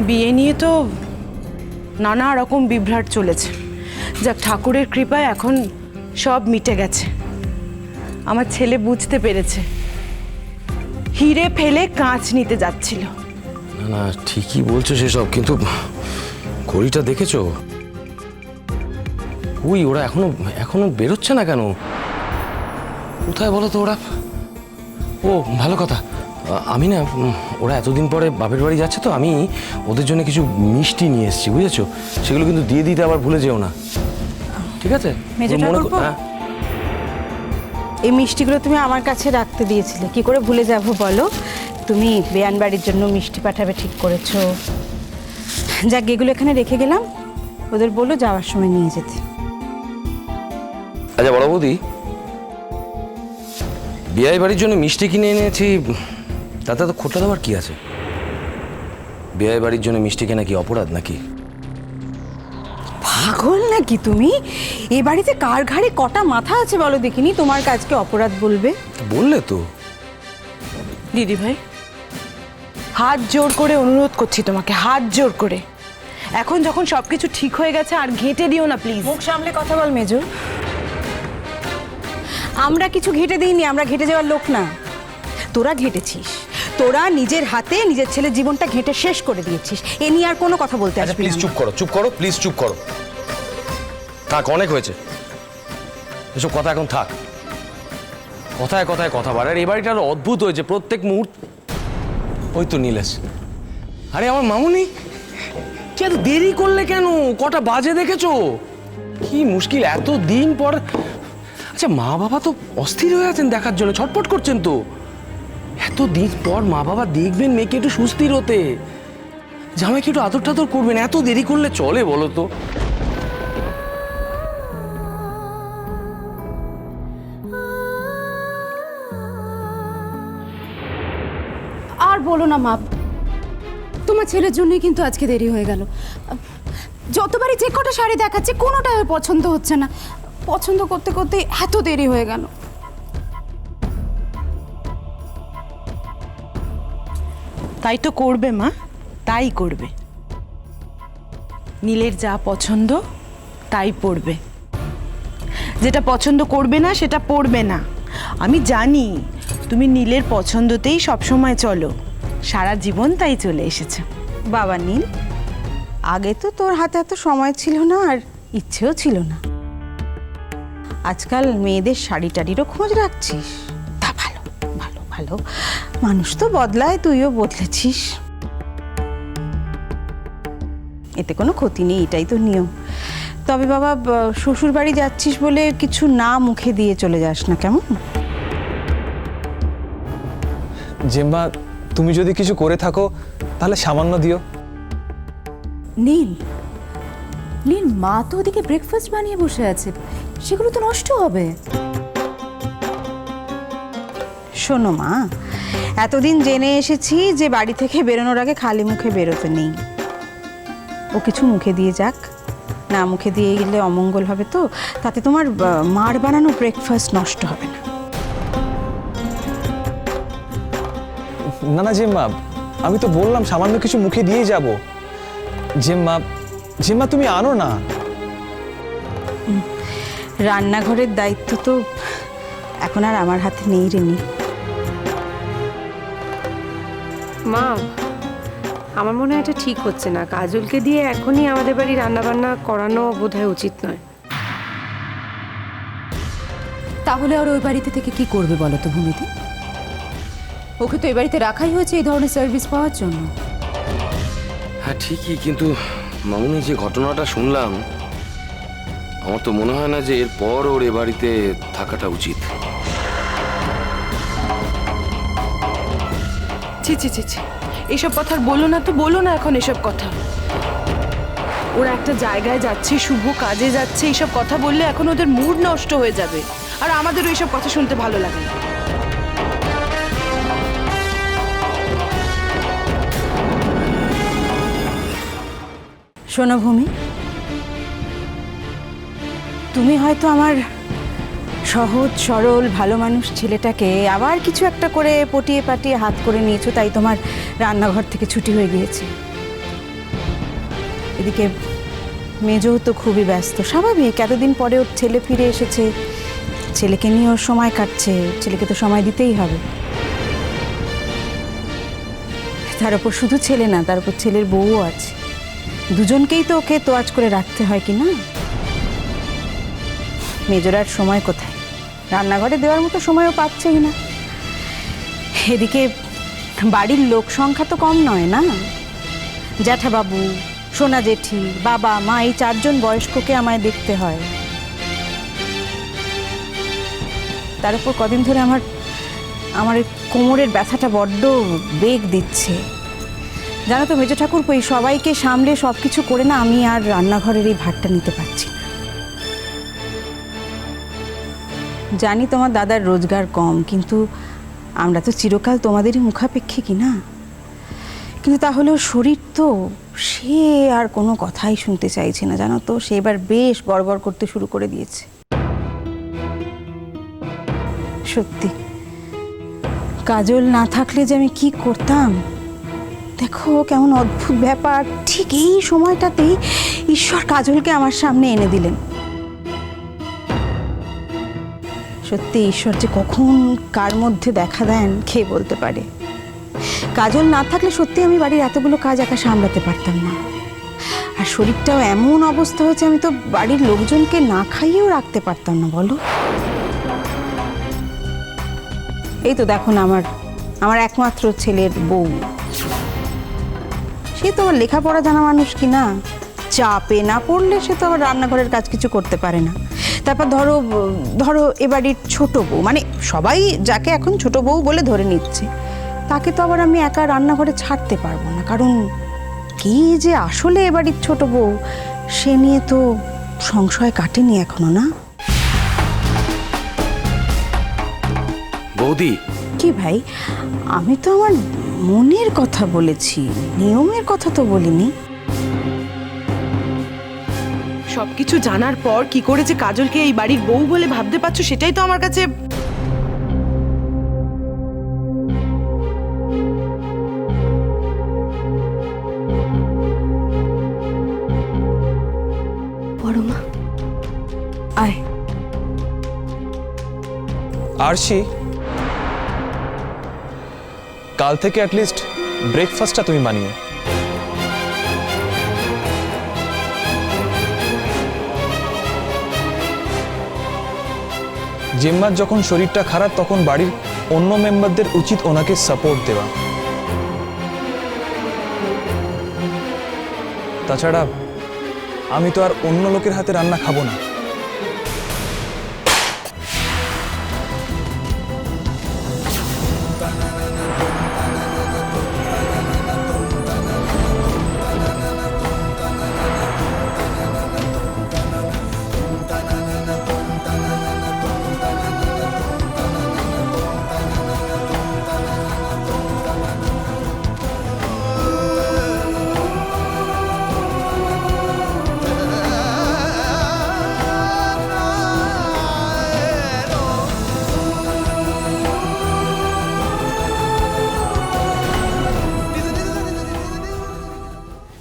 বিয়ে নিয়ে তো নানা রকম বিভ্রাট চলেছে। যাক, ঠাকুরের কৃপায় এখন সব মিটে গেছে। আমার ছেলে বুঝতে পেরেছে, হিরে ফেলে কাঁচ নিতে যাচ্ছিল। না না, ঠিকই বলছো সেসব, কিন্তু ঘড়িটা দেখেছো? ওই ওরা এখনো বেরোচ্ছে না কেন? কোথায় বলো তো ওরা? ও ভালো কথা, আমি না, ওরা এতদিন পরে বাপের বাড়ি যাচ্ছে তো, আমি ওদের জন্য কিছু মিষ্টি নিয়ে এসেছি, বুঝেছো? সেগুলো কিন্তু দিয়ে দিতে আবার ভুলে যেও না, ঠিক আছে? হ্যাঁ, এই মিষ্টিগুলো তুমি আমার কাছে রাখতে দিয়েছিলে, কি করে ভুলে যাব বলো? তুমি বেয়ান বাড়ির জন্য মিষ্টি পাঠাবে ঠিক করেছো। যাক, এগুলো এখানে রেখে গেলাম, ওদের বললো যাওয়ার সময় নিয়ে যেতে। আচ্ছা বড় বৌদি, বিয়ে বাড়ির জন্য মিষ্টি কিনে এনেছি, তাতে তো খোটা দেওয়ার কি আছে? বিয়ে বাড়ির জন্য মিষ্টি কেনা কি অপরাধ নাকি? পাগল নাকি তুমি? এ বাড়িতে কার ঘাড়ে কটা মাথা আছে বলো দেখিনি, তোমার কাজকে অপরাধ বলবে? বললে তো। দিদি ভাই, হাত জোর করে অনুরোধ করছি তোমাকে, হাত জোর করে, এখন যখন সবকিছু ঠিক হয়ে গেছে আর ঘেঁটে দিও না প্লিজ। মুখ সামলে কথা বল মেজো। আমরা কিছু ঘেঁটে দিইনি, আমরা ঘেঁটে যাওয়ার লোক না। তোরা ঘেঁটেছিস, তোরা নিজের হাতে নিজের ছেলের জীবনটা ঘেঁটে শেষ করে দিয়েছিস। এ নিয়ে আর কোনো কথা বলতে আসবি না। প্লিজ চুপ করো, চুপ করো, প্লিজ চুপ করো। থাক, অনেক হয়েছে এসব কথা, এখন থাক। কথায় কথায় কথা বাড়ে। আর এই বাড়িটা আরো অদ্ভুত হয়েছে প্রত্যেক মুহূর্ত। ওই তো নীলেশ, আরে আমার মামুনি, কি এত দেরি করলে কেন? কটা বাজে দেখেছো? কি মুশকিল, এত দিন পর। আচ্ছা, মা বাবা তো অস্থির হয়ে আছেন দেখার জন্য, ছটফট করছেন তো। এত দিন পর মা বাবা দেখবেন মেয়েকে একটু সুস্থির হতে, জামাইকে একটু আদর টাদর করবেন। এত দেরি করলে চলে বলো তো? আর বলো না মা, তোমার ছেলের জন্যই কিন্তু আজকে দেরি হয়ে গেল। যতবারই যে কটা শাড়ি দেখাচ্ছে কোনোটাই ওর পছন্দ হচ্ছে না। পছন্দ করতে করতে এত দেরি হয়ে গেল। তাই তো করবে মা, তাই করবে। নীলের যা পছন্দ তাই পড়বে, যেটা পছন্দ করবে না সেটা পড়বে না। আমি জানি তুমি নীলের পছন্দতেই সবসময় চলো, সারা জীবন তাই চলে এসেছে। বাবা নীল, আগে তো তোর হাতে এত সময় ছিল না আর ইচ্ছেও ছিল না। আজকাল মেয়েদের শাড়ি টাড়িরও খোঁজ রাখছিস, তা ভালো ভালো ভালো। মানুষ তো বদলায়, তুইও বদলেছিস, এতে কোনো ক্ষতি নেই, এটাই তো নিয়ম। তবে বাবা, শ্বশুর বাড়ি যাচ্ছিস বলে কিছু না মুখে দিয়ে চলে যাস না, কেমন? জেম্মা, তুমি যদি কিছু করে থাকো তাহলে সামান্য দিও। নীল, নীল, মা তো ওদিকে ব্রেকফাস্ট বানিয়ে বসে আছে, সেগুলো তো নষ্ট হবে। শোনো মা, এতদিন জেনে এসেছি যে বাড়ি থেকে বেরোনোর আগে খালি মুখে বেরোতে নেই। ও কিছু মুখে দিয়ে যাক, না মুখে দিয়ে গেলে অমঙ্গল হবে তো, তাতে তোমার মার বানানো ব্রেকফাস্ট নষ্ট হবে না। না না জেম্মা, আমি তো বললাম সামান্য কিছু মুখে দিয়ে যাব। জেম্মা, জেম্মা তুমি আনো না। রান্নাঘরের দায়িত্ব তো এখন আর আমার হাতে নেই রে নি। মা, আমার মনে হয় এটা ঠিক হচ্ছে না। কাজলকে দিয়ে এখনই আমাদের বাড়ি রান্নাবান্না করানো বোধহয় উচিত নয়। তাহলে আর ওই বাড়িতে থেকে কি করবে বলো তো ভূমিতে? ওকে তো এই বাড়িতে রাখাই হয়েছে এই ধরনের সার্ভিস পাওয়ার জন্য। হ্যাঁ ঠিকই, কিন্তু মামুনি যে ঘটনাটা শুনলাম, আমার তো মনে হয় না যে এরপর ওর এ বাড়িতে থাকাটা উচিত। ছি ছি ছি ছি, এইসব কথা আর বলো না তো, বলো না এখন এসব কথা। ওরা একটা জায়গায় যাচ্ছে, শুভ কাজে যাচ্ছে, এইসব কথা বললে এখন ওদের মুড নষ্ট হয়ে যাবে, আর আমাদেরও এইসব কথা শুনতে ভালো লাগে না। শোনো ভূমি, তুমি হয়তো আমার সহজ সরল ভালো মানুষ ছেলেটাকে আবার কিছু একটা করে পটিয়ে পাটিয়ে হাত করে নিয়েছো, তাই তোমার রান্নাঘর থেকে ছুটি হয়ে গিয়েছে। এদিকে মেজও তো খুবই ব্যস্ত, স্বাভাবিক, এতদিন পরে ওর ছেলে ফিরে এসেছে, ছেলেকে নিয়ে ওর সময় কাটছে, ছেলেকে তো সময় দিতেই হবে। তার উপর শুধু ছেলে না, তার উপর ছেলের বউও আছে, দুজনকেই তো ওকে তোয়াজ করে রাখতে হয় কি না? মেজর আর সময় কোথায়, রান্নাঘরে দেওয়ার মতো সময়ও পাচ্ছেই না। এদিকে বাড়ির লোক সংখ্যা তো কম নয় না, জ্যাঠাবাবু, সোনা জেঠি, বাবা মা, এই 4 জন বয়স্ককে আমায় দেখতে হয়। তার উপর কদিন ধরে আমার এই কোমরের ব্যথাটা বড্ড বেগ দিচ্ছে। জানো তো মেজো ঠাকুরপো, এই সবাইকে সামলে সব কিছু করে না আমি আর রান্নাঘরের এই ভারটা নিতে পারছি না। জানি তোমার দাদার রোজগার কম, কিন্তু আমরা তো চিরকাল তোমাদেরই মুখাপেক্ষী কি না? কিন্তু তাহলেও শরীর তো, সে আর কোনো কথাই শুনতে চাইছে না, জানো তো, সে এবার বেশ গড়বড় করতে শুরু করে দিয়েছে। সত্যি কাজল না থাকলে যে আমি কি করতাম। দেখো কেমন অদ্ভুত ব্যাপার, ঠিক এই সময়টাতেই ঈশ্বর কাজলকে আমার সামনে এনে দিলেন। সত্যি ঈশ্বর যে কখন কার মধ্যে দেখা দেন কে বলতে পারে। কাজল না থাকলে সত্যি আমি বাড়ির এতগুলো কাজ একা সামলাতে পারতাম না। আর শরীরটাও এমন অবস্থা হয়েছে, আমি তো বাড়ির লোকজনকে না খাইয়েও রাখতে পারতাম না, বলো। এই তো দেখো না আমার একমাত্র ছেলের বউ, সে তো আমার লেখাপড়া জানা মানুষ কি না, চাপে না পড়লে সে তো আবার রান্নাঘরের কাজ কিছু করতে পারে না। তারপর ধরো এ বাড়ির ছোট বউ, মানে সবাই যাকে এখন ছোট বউ বলে ধরে নিচ্ছে, তাকে তো আবার আমি একা রান্নাঘরে ছাড়তে পারবো না, কারণ কি যে আসলে এ বাড়ির ছোট বউ সে নিয়ে তো সংশয় কাটেনি এখনো, না? বৌদি, কি ভাই, আমি তো আমার মনের কথা বলেছি, নিয়মের কথা তো বলিনি। সবকিছু জানার পর কি করে যে কাজলকে এই বাড়ির বউ বলে ভাবতে পারছো, সেটাই তো আমার কাছে। বড় মা, আয়। আরশি, কাল থেকে অ্যাটলিস্ট ব্রেকফাস্টটা তুমি বানিও। জেম্মার যখন শরীরটা খারাপ তখন বাড়ির অন্য মেম্বারদের উচিত ওনাকে সাপোর্ট দেওয়া। তাছাড়া আমি তো আর অন্য লোকের হাতে রান্না খাবো না।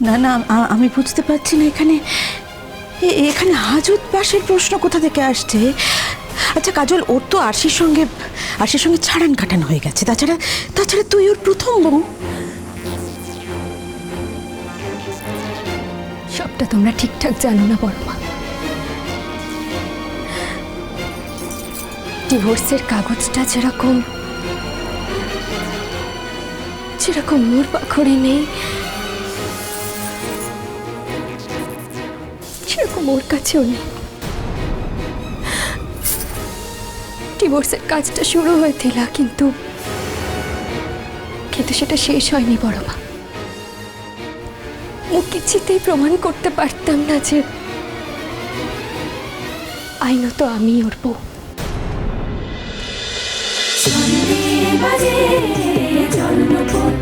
না না, আমি বুঝতে পারছি না এখানে হাজত বাসের প্রশ্ন কোথা থেকে আসছে। আচ্ছা কাজল, ওর তো আরশির সঙ্গে ছাড়ান কাটান হয়ে গেছে, তাছাড়া তুই ওর প্রথম বউ। সবটা তোমরা ঠিকঠাক জানো না বড় মা। ডিভোর্সের কাগজটা যেরকম ওর পাখরে নেই, সেরকম ওর কাছেও নেই। ডিভোর্সের কাজটা শুরু হয়েছিল, কিন্তু সেটা শেষ হয়নি বড় মা। ও কিছুতেই প্রমাণ করতে পারতাম না যে আইনত আমি ওর বউ। বাজে জন্মপথ